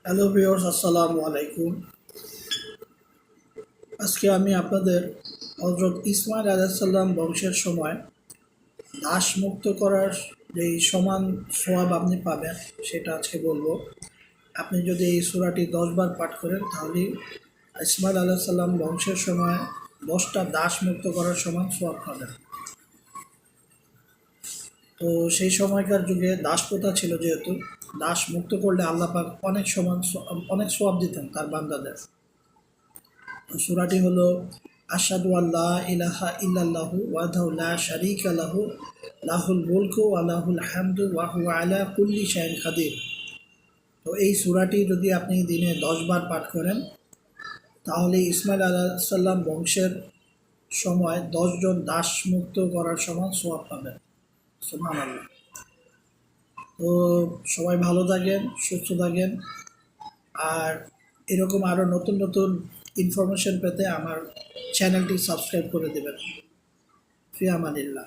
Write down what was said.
Hello viewers, আসসালামু আলাইকুম। আজকে আমি আপনাদের হযরত ইসমাইল আলাইহিসসালাম বংশের সময় দাস মুক্ত করার যেই সমান সওয়াব আপনি পাবেন সেটা আজকে বলবো। আপনি যদি এই সূরাটি 10 বার পাঠ করেন তাহলে ইসমাইল আলাইহিসসালাম বংশের সময় 10টা দাস মুক্ত করার সমান সওয়াব পাবেন। তো সেই সময়কার যুগে দাস প্রথা ছিল, যেহেতু দাস মুক্ত করলে আল্লাহ পাক অনেক সওয়াব দিতেন তার বান্দাদের। সূরাটি হলো আশহাদু আল্লা ইলাহা ইল্লাল্লাহু ওয়াহদাহু লা শারীকা লাহু লাহুল মুলকু ওয়া লাহুল হামদু ওয়া হুয়া আলা কুল্লি শাইইন কাদির। তো এই সূরাটি যদি আপনি দিনে 10 বার পাঠ করেন তাহলে ইসমাইল আলাইহিস সালাম বংশের সময় 10 জন দাস মুক্ত করার সমান সওয়াব পাবেন। সুবহানাল্লাহ। তো সবাই ভালো থাকেন, সুস্থ থাকেন, আর এরকম আরও নতুন নতুন ইনফরমেশন পেতে আমার চ্যানেলটি সাবস্ক্রাইব করে দেবেন। ফি আমানিল্লাহ।